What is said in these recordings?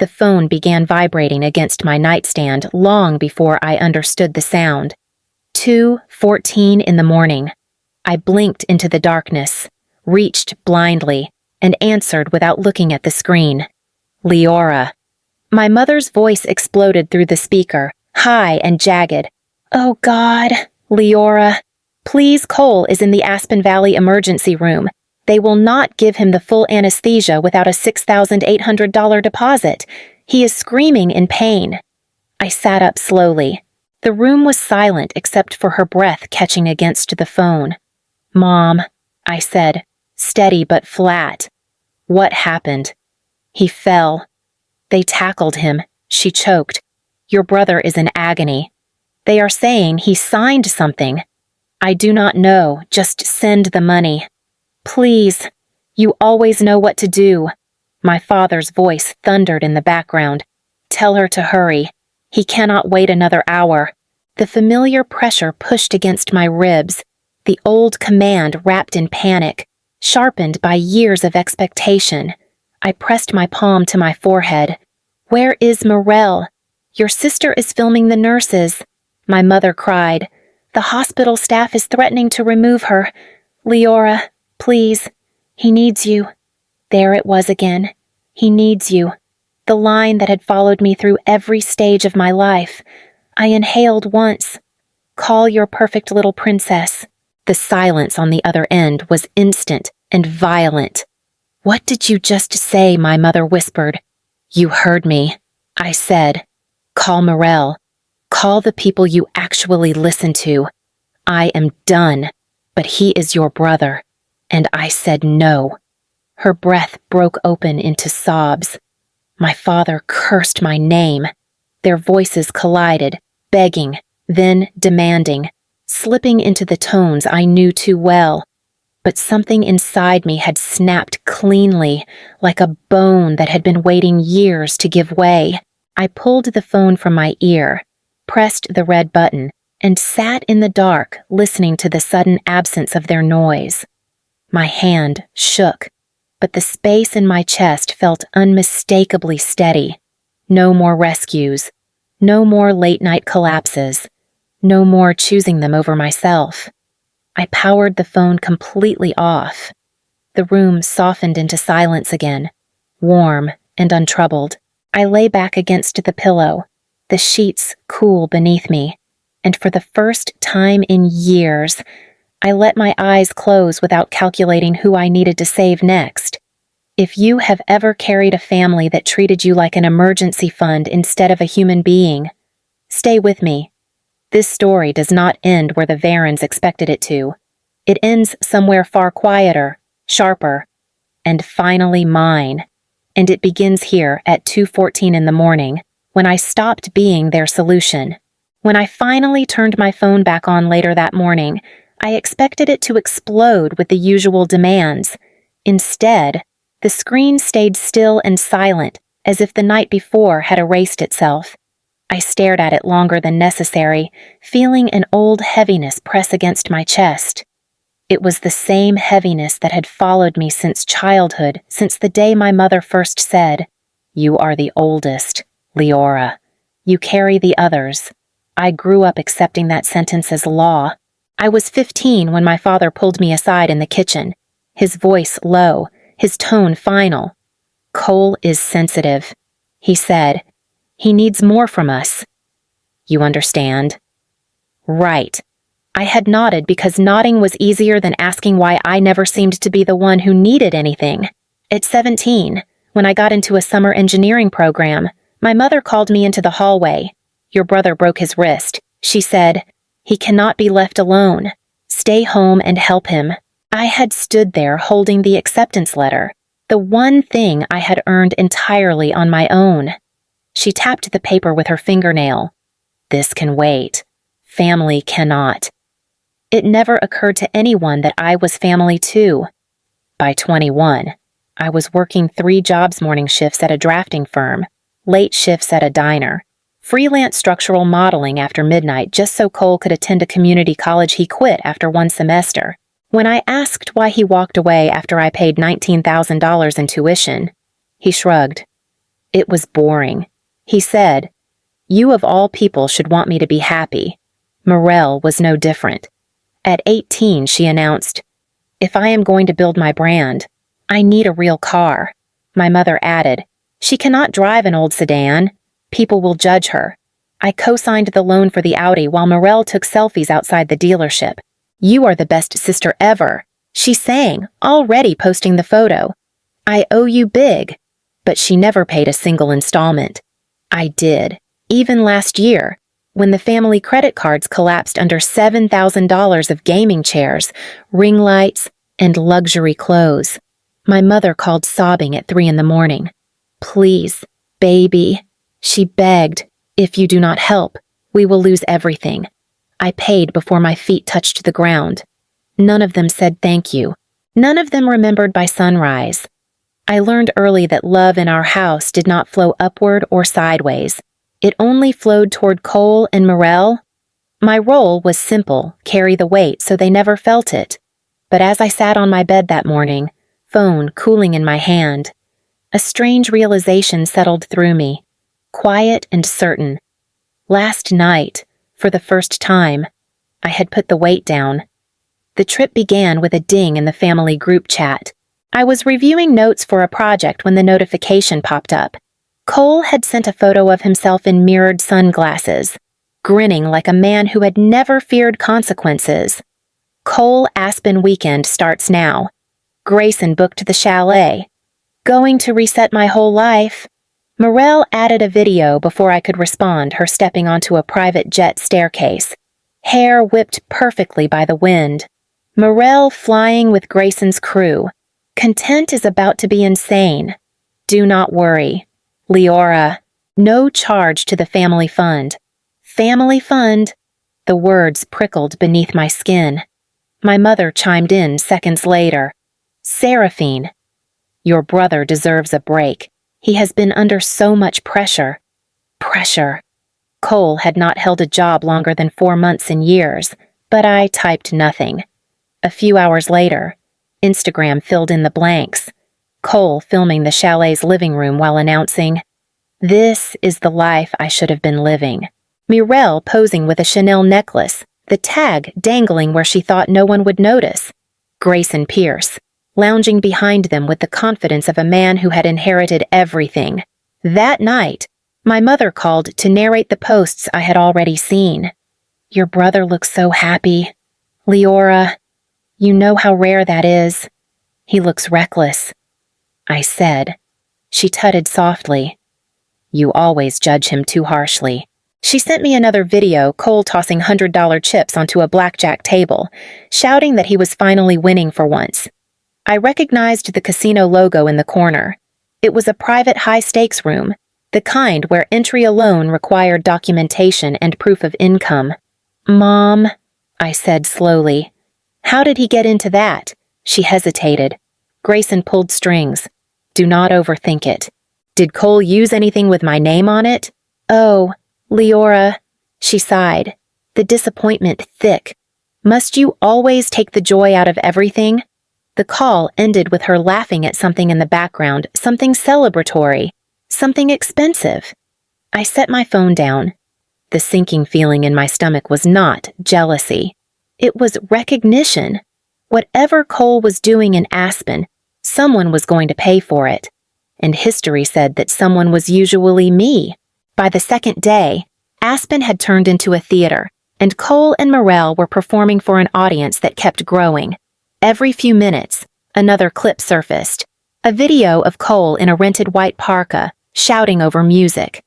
The phone began vibrating against my nightstand long before I understood the sound. 2:14 in the morning. I blinked into the darkness, reached blindly, and answered without looking at the screen. Leora. My mother's voice exploded through the speaker, high and jagged. "Oh God, Leora. Please, Cole is in the Aspen Valley emergency room. They will not give him the full anesthesia without a $6,800 deposit. He is screaming in pain." I sat up slowly. The room was silent except for her breath catching against the phone. "Mom," I said, steady but flat. "What happened?" "He fell. They tackled him," she choked. "Your brother is in agony. They are saying he signed something. I do not know, just send the money. Please, you always know what to do." My father's voice thundered in the background. "Tell her to hurry. He cannot wait another hour." The familiar pressure pushed against my ribs, the old command wrapped in panic, sharpened by years of expectation. I pressed my palm to my forehead. "Where is Morel? Your sister is filming the nurses." My mother cried. "The hospital staff is threatening to remove her. Leora, please. He needs you." There it was again. "He needs you." The line that had followed me through every stage of my life. I inhaled once. "Call your perfect little princess." The silence on the other end was instant and violent. "What did you just say?" my mother whispered. "You heard me," I said. "Call Morel. Call the people you actually listen to. I am done, but he is your brother." And I said no. Her breath broke open into sobs. My father cursed my name. Their voices collided, begging, then demanding, slipping into the tones I knew too well. But something inside me had snapped cleanly, like a bone that had been waiting years to give way. I pulled the phone from my ear, pressed the red button, and sat in the dark, listening to the sudden absence of their noise. My hand shook, but the space in my chest felt unmistakably steady. No more rescues. No more late-night collapses. No more choosing them over myself. I powered the phone completely off. The room softened into silence again, warm and untroubled. I lay back against the pillow, the sheets cool beneath me, and for the first time in years, I let my eyes close without calculating who I needed to save next. If you have ever carried a family that treated you like an emergency fund instead of a human being, stay with me. This story does not end where the Varens expected it to. It ends somewhere far quieter, sharper, and finally mine. And it begins here at 2:14 in the morning, when I stopped being their solution. When I finally turned my phone back on later that morning, I expected it to explode with the usual demands. Instead, the screen stayed still and silent, as if the night before had erased itself. I stared at it longer than necessary, feeling an old heaviness press against my chest. It was the same heaviness that had followed me since childhood, since the day my mother first said, "You are the oldest, Leora. You carry the others." I grew up accepting that sentence as law. I was 15 when my father pulled me aside in the kitchen, his voice low, his tone final. "Cole is sensitive," he said. "He needs more from us. You understand?" Right. I had nodded because nodding was easier than asking why I never seemed to be the one who needed anything. At 17, when I got into a summer engineering program, my mother called me into the hallway. "Your brother broke his wrist," she said. "He cannot be left alone. Stay home and help him." I had stood there holding the acceptance letter, the one thing I had earned entirely on my own. She tapped the paper with her fingernail. "This can wait. Family cannot." It never occurred to anyone that I was family too. By 21, I was working 3 jobs: morning shifts at a drafting firm, late shifts at a diner, freelance structural modeling after midnight just so Cole could attend a community college he quit after 1 semester. When I asked why he walked away after I paid $19,000 in tuition, he shrugged. It was boring. He said, "You of all people should want me to be happy." Morel was no different. At 18, she announced, "If I am going to build my brand, I need a real car." My mother added, "She cannot drive an old sedan. People will judge her." I co-signed the loan for the Audi while Morel took selfies outside the dealership. "You are the best sister ever," she sang, already posting the photo. "I owe you big." But she never paid a single installment. I did, even last year, when the family credit cards collapsed under $7,000 of gaming chairs, ring lights, and luxury clothes. My mother called sobbing at 3 a.m. "Please, baby," she begged, "if you do not help, we will lose everything." I paid before my feet touched the ground. None of them said thank you. None of them remembered by sunrise. I learned early that love in our house did not flow upward or sideways. It only flowed toward Cole and Morel. My role was simple, carry the weight so they never felt it. But as I sat on my bed that morning, phone cooling in my hand, a strange realization settled through me, quiet and certain. Last night, for the first time, I had put the weight down. The trip began with a ding in the family group chat. I was reviewing notes for a project when the notification popped up. Cole had sent a photo of himself in mirrored sunglasses, grinning like a man who had never feared consequences. Cole Aspen weekend starts now. Grayson booked the chalet. Going to reset my whole life. Morel added a video before I could respond, her stepping onto a private jet staircase. Hair whipped perfectly by the wind. Morel flying with Grayson's crew. Content is about to be insane. Do not worry. Leora. No charge to the family fund. Family fund. The words prickled beneath my skin. My mother chimed in seconds later. Seraphine. Your brother deserves a break. He has been under so much pressure. Pressure. Cole had not held a job longer than 4 months in years, but I typed nothing. A few hours later, Instagram filled in the blanks. Cole filming the chalet's living room while announcing, "This is the life I should have been living." Morel posing with a Chanel necklace, the tag dangling where she thought no one would notice. Grayson Pierce, lounging behind them with the confidence of a man who had inherited everything. That night, my mother called to narrate the posts I had already seen. "Your brother looks so happy. Leora, you know how rare that is. He looks reckless." I said. She tutted softly. "You always judge him too harshly." She sent me another video, Cole tossing $100 chips onto a blackjack table, shouting that he was finally winning for once. I recognized the casino logo in the corner. It was a private high-stakes room, the kind where entry alone required documentation and proof of income. "Mom," I said slowly. "How did he get into that?" She hesitated. Grayson pulled strings. "Do not overthink it. Did Cole use anything with my name on it?" "Oh, Leora," she sighed, the disappointment thick. "Must you always take the joy out of everything?" The call ended with her laughing at something in the background, something celebratory, something expensive. I set my phone down. The sinking feeling in my stomach was not jealousy. It was recognition. Whatever Cole was doing in Aspen, someone was going to pay for it. And history said that someone was usually me. By the second day, Aspen had turned into a theater, and Cole and Morel were performing for an audience that kept growing. Every few minutes, another clip surfaced. A video of Cole in a rented white parka, shouting over music.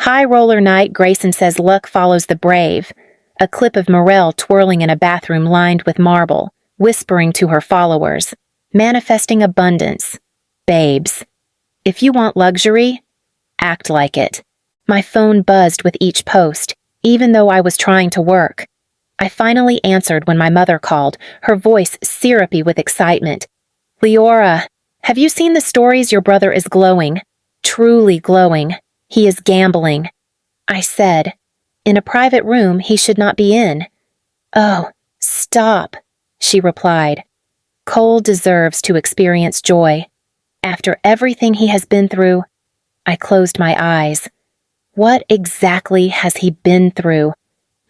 "High roller night, Grayson says luck follows the brave." A clip of Morel twirling in a bathroom lined with marble, whispering to her followers, manifesting abundance. "Babes, if you want luxury, act like it." My phone buzzed with each post, even though I was trying to work. I finally answered when my mother called, her voice syrupy with excitement. "Leora, have you seen the stories? Your brother is glowing. Truly glowing. He is gambling." I said, "In a private room he should not be in." "Oh, stop," she replied. "Cole deserves to experience joy. After everything he has been through, I closed my eyes. What exactly has he been through?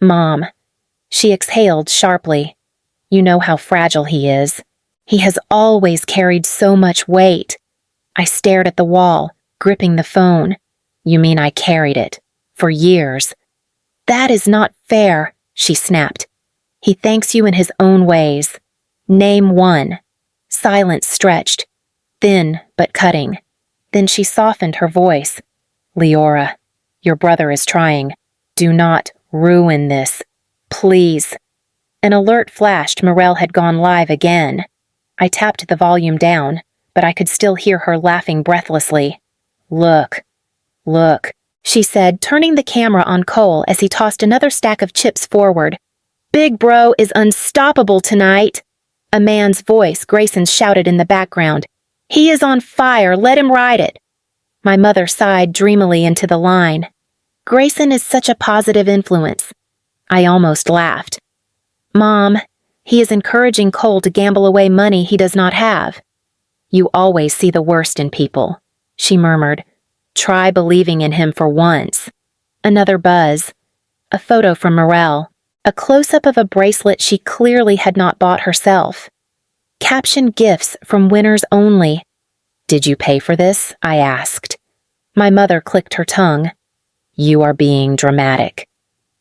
Mom. She exhaled sharply. You know how fragile he is. He has always carried so much weight. I stared at the wall, gripping the phone. You mean I carried it? For years. That is not fair, she snapped. He thanks you in his own ways. Name one. Silence stretched, thin but cutting. Then she softened her voice. Leora, your brother is trying. Do not ruin this. Please. An alert flashed Morel had gone live again. I tapped the volume down, but I could still hear her laughing breathlessly. Look, she said, turning the camera on Cole as he tossed another stack of chips forward. Big bro is unstoppable tonight. A man's voice, Grayson shouted in the background. He is on fire, let him ride it. My mother sighed dreamily into the line. Grayson is such a positive influence. I almost laughed. Mom, he is encouraging Cole to gamble away money he does not have. You always see the worst in people, she murmured. Try believing in him for once. Another buzz. A photo from Morel. A close-up of a bracelet she clearly had not bought herself. Caption gifts from winners only. Did you pay for this? I asked. My mother clicked her tongue. You are being dramatic.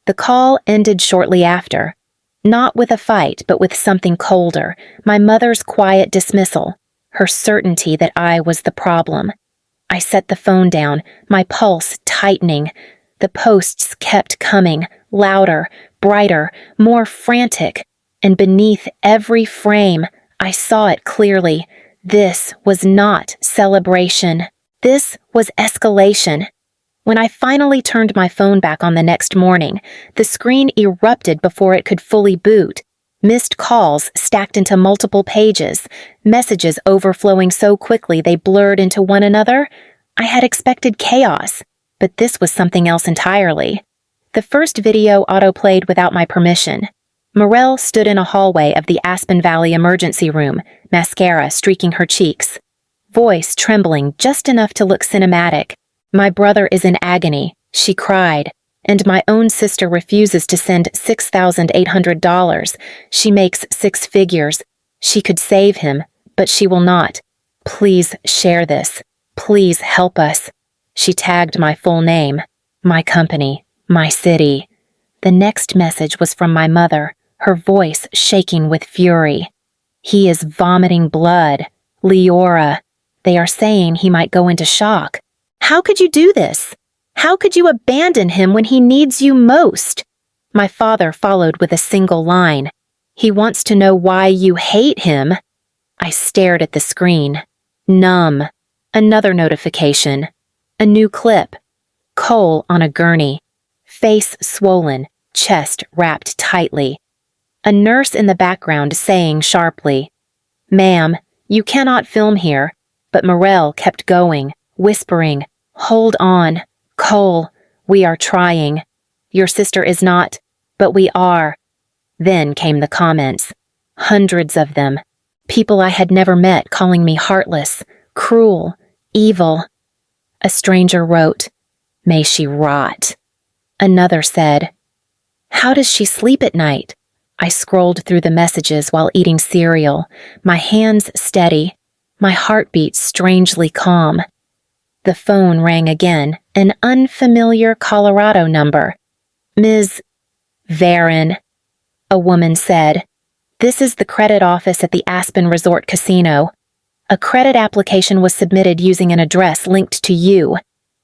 The call ended shortly after. Not with a fight, but with something colder. My mother's quiet dismissal. Her certainty that I was the problem. I set the phone down, my pulse tightening. The posts kept coming, louder, brighter, more frantic. And beneath every frame, I saw it clearly. This was not celebration. This was escalation. When I finally turned my phone back on the next morning, the screen erupted before it could fully boot. Missed calls stacked into multiple pages, messages overflowing so quickly they blurred into one another. I had expected chaos, but this was something else entirely. The first video autoplayed without my permission. Morel stood in a hallway of the Aspen Valley emergency room, mascara streaking her cheeks. Voice trembling just enough to look cinematic. My brother is in agony, she cried, and my own sister refuses to send $6,800. She makes 6 figures. She could save him, but she will not. Please share this. Please help us. She tagged my full name, my company, my city. The next message was from my mother, her voice shaking with fury. He is vomiting blood. Leora. They are saying he might go into shock. How could you do this? How could you abandon him when he needs you most? My father followed with a single line. He wants to know why you hate him. I stared at the screen. Numb. Another notification. A new clip. Cole on a gurney. Face swollen, chest wrapped tightly. A nurse in the background saying sharply, Ma'am, you cannot film here. But Morel kept going, whispering, Hold on. Cole, we are trying. Your sister is not, but we are. Then came the comments. Hundreds of them. People I had never met calling me heartless, cruel, evil. A stranger wrote, May she rot. Another said, How does she sleep at night? I scrolled through the messages while eating cereal, my hands steady, my heartbeat strangely calm. The phone rang again, an unfamiliar Colorado number. Ms. Varon, a woman said. This is the credit office at the Aspen Resort Casino. A credit application was submitted using an address linked to you.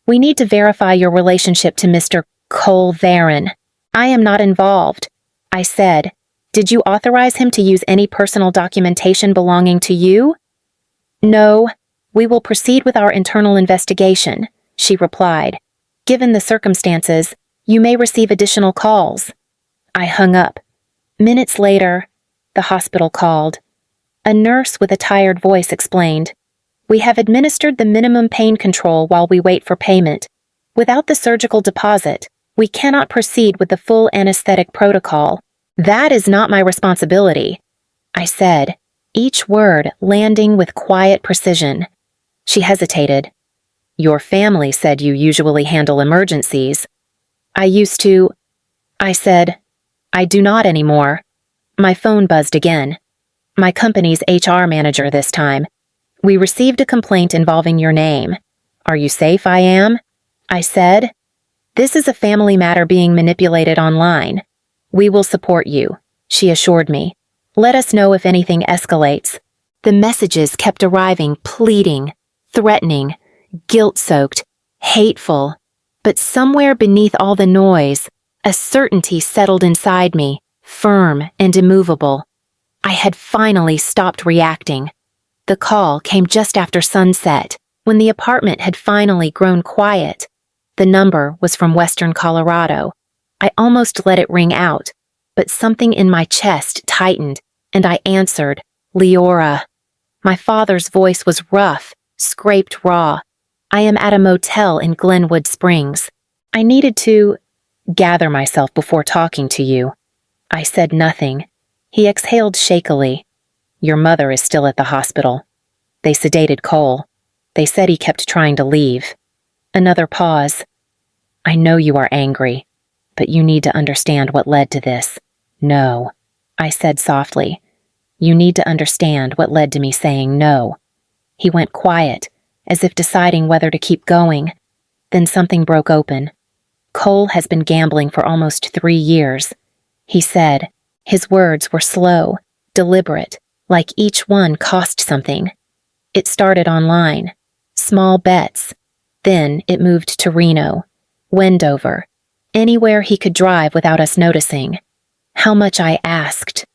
We need to verify your relationship to Mr. Cole Varon. I am not involved. I said, Did you authorize him to use any personal documentation belonging to you? No, we will proceed with our internal investigation, she replied. Given the circumstances, you may receive additional calls. I hung up. Minutes later, the hospital called. A nurse with a tired voice explained, We have administered the minimum pain control while we wait for payment. Without the surgical deposit, we cannot proceed with the full anesthetic protocol. That is not my responsibility, I said, each word landing with quiet precision. She hesitated. Your family said you usually handle emergencies. I used to. I said, I do not anymore. My phone buzzed again. My company's HR manager this time. We received a complaint involving your name. Are you safe, I am? I said. This is a family matter being manipulated online. We will support you, she assured me. Let us know if anything escalates. The messages kept arriving, pleading, threatening, guilt-soaked, hateful. But somewhere beneath all the noise, a certainty settled inside me, firm and immovable. I had finally stopped reacting. The call came just after sunset, when the apartment had finally grown quiet. The number was from Western Colorado. I almost let it ring out, but something in my chest tightened, and I answered, Leora. My father's voice was rough, scraped raw. I am at a motel in Glenwood Springs. I needed to gather myself before talking to you. I said nothing. He exhaled shakily. Your mother is still at the hospital. They sedated Cole. They said he kept trying to leave. Another pause. I know you are angry, but you need to understand what led to this. No, I said softly. You need to understand what led to me saying no. He went quiet, as if deciding whether to keep going. Then something broke open. Cole has been gambling for almost 3 years. He said. His words were slow, deliberate, like each one cost something. It started online. Small bets. Then it moved to Reno, Wendover, anywhere he could drive without us noticing. How much I asked.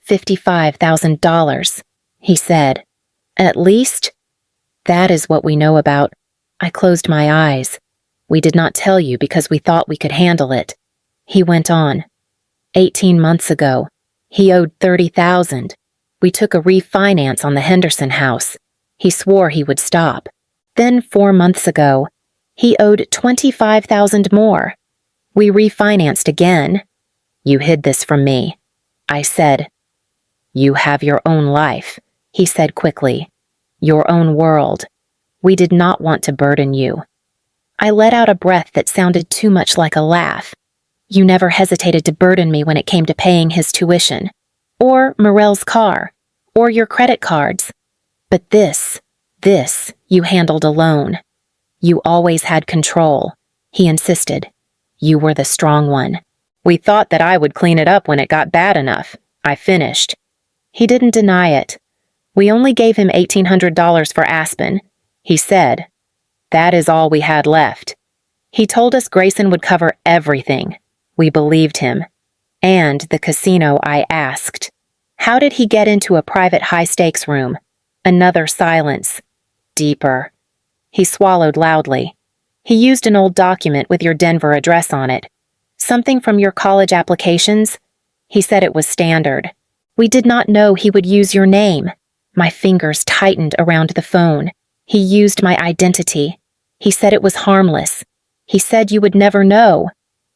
$55,000, he said. At least? That is what we know about. I closed my eyes. We did not tell you because we thought we could handle it. He went on. 18 months ago, he owed $30,000. We took a refinance on the Henderson house. He swore he would stop. Then 4 months ago, he owed $25,000 more. We refinanced again. You hid this from me. I said. You have your own life, he said quickly. Your own world. We did not want to burden you. I let out a breath that sounded too much like a laugh. You never hesitated to burden me when it came to paying his tuition, or Morel's car, or your credit cards. But this you handled alone. You always had control, he insisted. You were the strong one. We thought that I would clean it up when it got bad enough. I finished. He didn't deny it. We only gave him $1,800 for Aspen. He said, that is all we had left. He told us Grayson would cover everything. We believed him. And the casino, I asked. How did he get into a private high-stakes room? Another silence. Deeper. He swallowed loudly. He used an old document with your Denver address on it. Something from your college applications? He said it was standard. We did not know he would use your name. My fingers tightened around the phone. He used my identity. He said it was harmless. He said you would never know.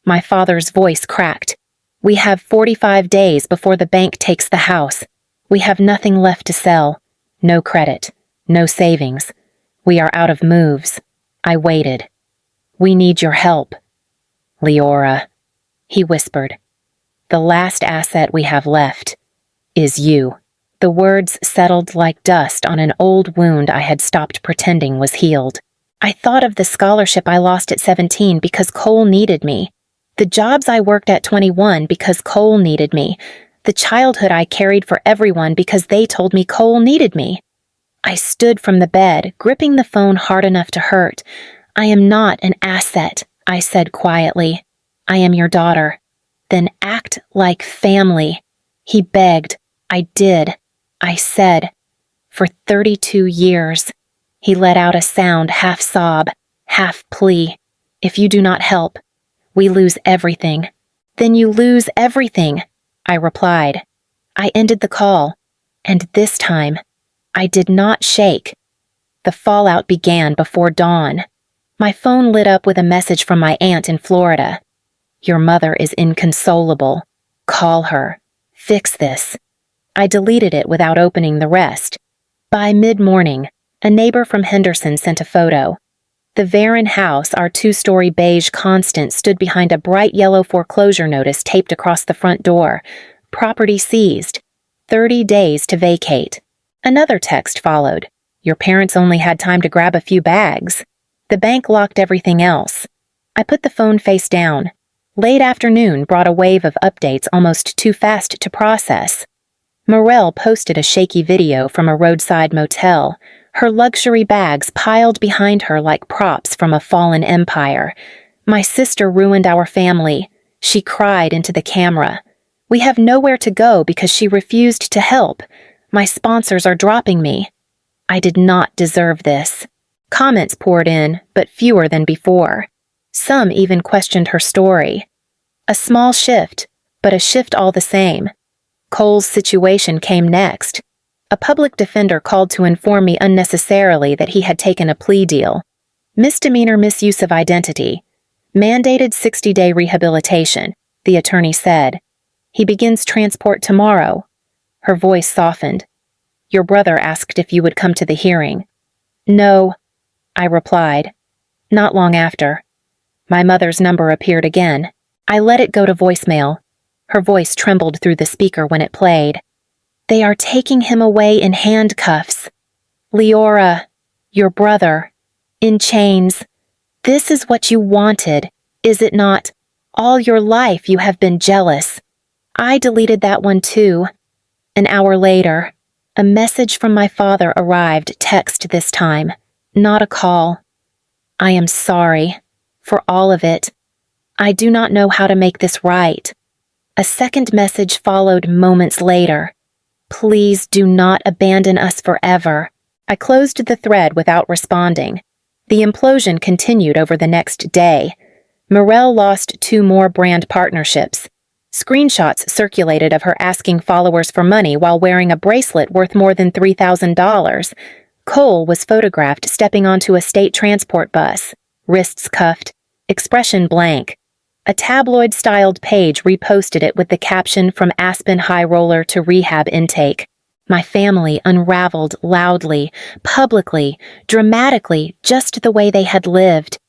My father's voice cracked. We have 45 days before the bank takes the house. We have nothing left to sell. No credit. No savings. We are out of moves. I waited. We need your help. Leora, he whispered. The last asset we have left is you. The words settled like dust on an old wound I had stopped pretending was healed. I thought of the scholarship I lost at 17 because Cole needed me. The jobs I worked at 21 because Cole needed me. The childhood I carried for everyone because they told me Cole needed me. I stood from the bed, gripping the phone hard enough to hurt. I am not an asset, I said quietly. I am your daughter. Then act like family. He begged. I did. I said. For 32 years. He let out a sound, half sob, half plea. If you do not help, we lose everything. Then you lose everything, I replied. I ended the call, and this time, I did not shake. The fallout began before dawn. My phone lit up with a message from my aunt in Florida. Your mother is inconsolable. Call her. Fix this. I deleted it without opening the rest. By mid-morning, a neighbor from Henderson sent a photo. The Varon house, our 2-story beige constant, stood behind a bright yellow foreclosure notice taped across the front door. Property seized. 30 days to vacate. Another text followed. Your parents only had time to grab a few bags. The bank locked everything else. I put the phone face down. Late afternoon brought a wave of updates almost too fast to process. Morel posted a shaky video from a roadside motel, her luxury bags piled behind her like props from a fallen empire. My sister ruined our family. She cried into the camera. We have nowhere to go because she refused to help. My sponsors are dropping me. I did not deserve this. Comments poured in, but fewer than before. Some even questioned her story. A small shift, but a shift all the same. Cole's situation came next. A public defender called to inform me unnecessarily that he had taken a plea deal. Misdemeanor misuse of identity. Mandated 60-day rehabilitation, the attorney said. He begins transport tomorrow. Her voice softened. Your brother asked if you would come to the hearing. No, I replied. Not long after. My mother's number appeared again. I let it go to voicemail. Her voice trembled through the speaker when it played. They are taking him away in handcuffs. Leora, your brother, in chains. This is what you wanted, is it not? All your life you have been jealous. I deleted that one too. An hour later, a message from my father arrived, text this time, not a call. I am sorry for all of it. I do not know how to make this right. A second message followed moments later. Please do not abandon us forever. I closed the thread without responding. The implosion continued over the next day. Morel lost 2 more brand partnerships. Screenshots circulated of her asking followers for money while wearing a bracelet worth more than $3,000. Cole was photographed stepping onto a state transport bus, wrists cuffed, expression blank. A tabloid-styled page reposted it with the caption, "From Aspen High Roller to Rehab Intake." My family unraveled loudly, publicly, dramatically, just the way they had lived.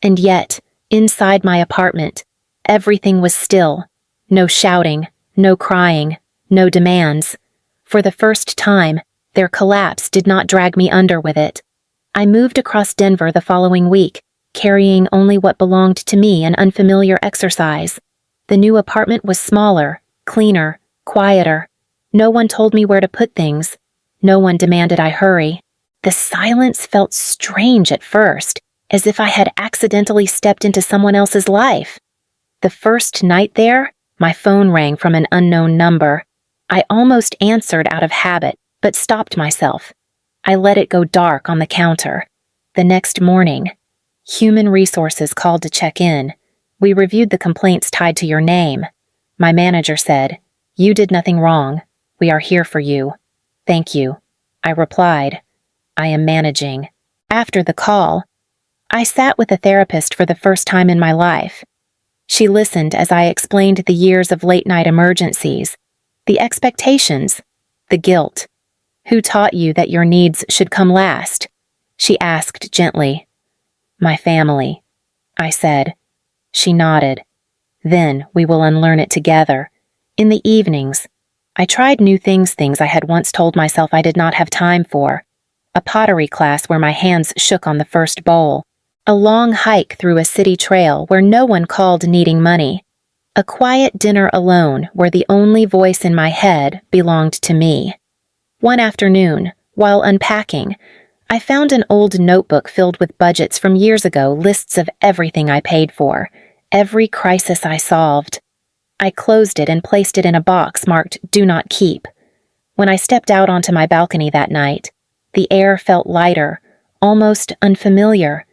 And yet, inside my apartment, everything was still. No shouting, no crying, no demands. For the first time, their collapse did not drag me under with it. I moved across Denver the following week, carrying only what belonged to me, an unfamiliar exercise. The new apartment was smaller, cleaner, quieter. No one told me where to put things. No one demanded I hurry. The silence felt strange at first, as if I had accidentally stepped into someone else's life. The first night there, my phone rang from an unknown number. I almost answered out of habit, but stopped myself. I let it go dark on the counter. The next morning, Human Resources called to check in. We reviewed the complaints tied to your name. My manager said, "You did nothing wrong. We are here for you." "Thank you." I replied, "I am managing." After the call, I sat with a therapist for the first time in my life. She listened as I explained the years of late-night emergencies, the expectations, the guilt. "Who taught you that your needs should come last?" She asked gently. "My family," I said. She nodded. "Then we will unlearn it together. In the evenings, I tried new things I had once told myself I did not have time for. A pottery class where my hands shook on the first bowl. A long hike through a city trail where no one called needing money. A quiet dinner alone where the only voice in my head belonged to me. One afternoon, while unpacking, I found an old notebook filled with budgets from years ago, lists of everything I paid for, every crisis I solved. I closed it and placed it in a box marked "Do Not Keep." When I stepped out onto my balcony that night, the air felt lighter, almost unfamiliar.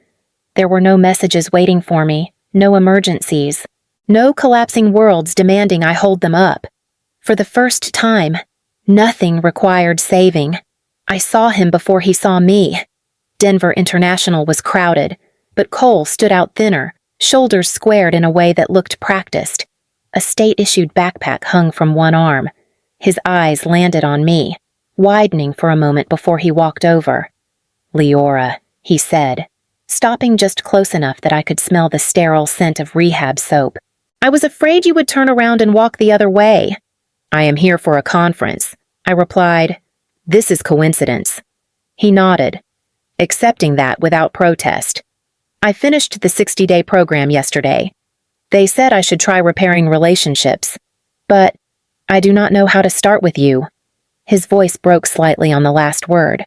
There were no messages waiting for me, no emergencies, no collapsing worlds demanding I hold them up. For the first time, nothing required saving. I saw him before he saw me. Denver International was crowded, but Cole stood out thinner, shoulders squared in a way that looked practiced. A state-issued backpack hung from one arm. His eyes landed on me, widening for a moment before he walked over. "Leora," he said. stopping just close enough that I could smell the sterile scent of rehab soap. "I was afraid you would turn around and walk the other way." "I am here for a conference," I replied. "This is coincidence." He nodded, accepting that without protest. "I finished the 60-day program yesterday. They said I should try repairing relationships, but I do not know how to start with you." His voice broke slightly on the last word.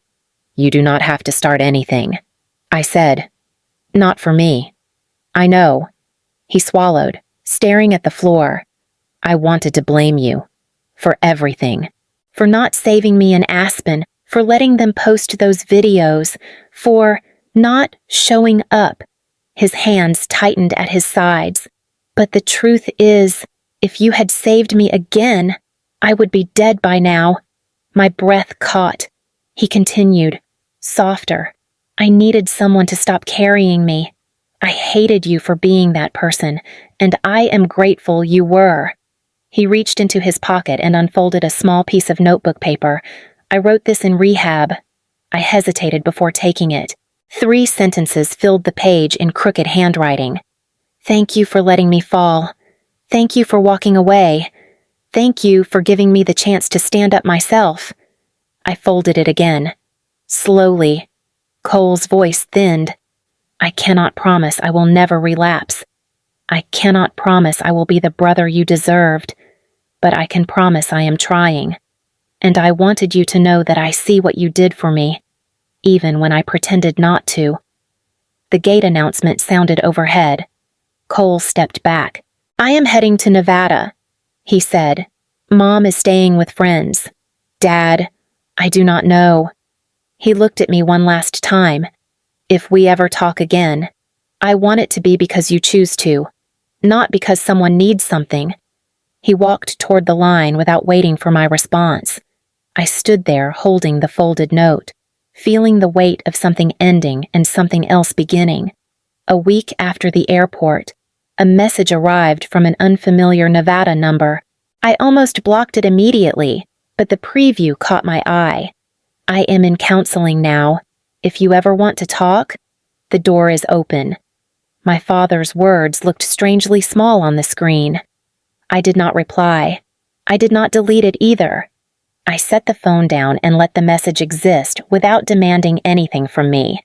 "You do not have to start anything," I said. "Not for me." "I know." He swallowed, staring at the floor. "I wanted to blame you. For everything. For not saving me in Aspen, for letting them post those videos, for not showing up." His hands tightened at his sides. "But the truth is, if you had saved me again, I would be dead by now." My breath caught. He continued, softer. "I needed someone to stop carrying me. I hated you for being that person, and I am grateful you were." He reached into his pocket and unfolded a small piece of notebook paper. "I wrote this in rehab." I hesitated before taking it. 3 sentences filled the page in crooked handwriting. "Thank you for letting me fall. Thank you for walking away. Thank you for giving me the chance to stand up myself." I folded it again. Slowly, Cole's voice thinned. "I cannot promise I will never relapse. I cannot promise I will be the brother you deserved, but I can promise I am trying. And I wanted you to know that I see what you did for me, even when I pretended not to." The gate announcement sounded overhead. Cole stepped back. "I am heading to Nevada," he said. "Mom is staying with friends. Dad, I do not know." He looked at me one last time. "If we ever talk again, I want it to be because you choose to, not because someone needs something." He walked toward the line without waiting for my response. I stood there holding the folded note, feeling the weight of something ending and something else beginning. A week after the airport, a message arrived from an unfamiliar Nevada number. I almost blocked it immediately, but the preview caught my eye. "I am in counseling now. If you ever want to talk, the door is open." My father's words looked strangely small on the screen. I did not reply. I did not delete it either. I set the phone down and let the message exist without demanding anything from me.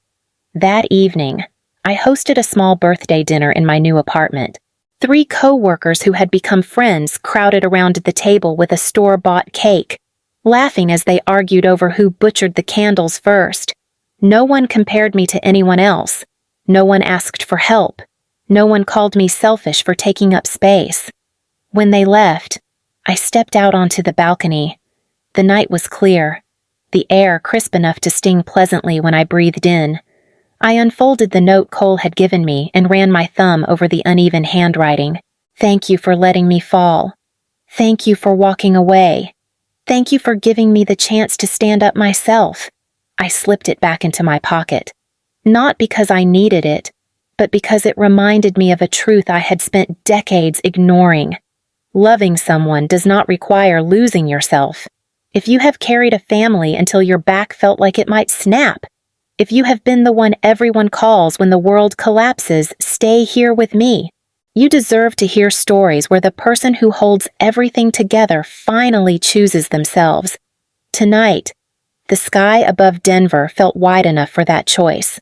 That evening, I hosted a small birthday dinner in my new apartment. 3 co-workers who had become friends crowded around the table with a store-bought cake, laughing as they argued over who butchered the candles first. No one compared me to anyone else. No one asked for help. No one called me selfish for taking up space. When they left, I stepped out onto the balcony. The night was clear, the air crisp enough to sting pleasantly when I breathed in. I unfolded the note Cole had given me and ran my thumb over the uneven handwriting. "Thank you for letting me fall. Thank you for walking away. Thank you for giving me the chance to stand up myself." I slipped it back into my pocket. Not because I needed it, but because it reminded me of a truth I had spent decades ignoring. Loving someone does not require losing yourself. If you have carried a family until your back felt like it might snap, if you have been the one everyone calls when the world collapses, stay here with me. You deserve to hear stories where the person who holds everything together finally chooses themselves. Tonight, the sky above Denver felt wide enough for that choice.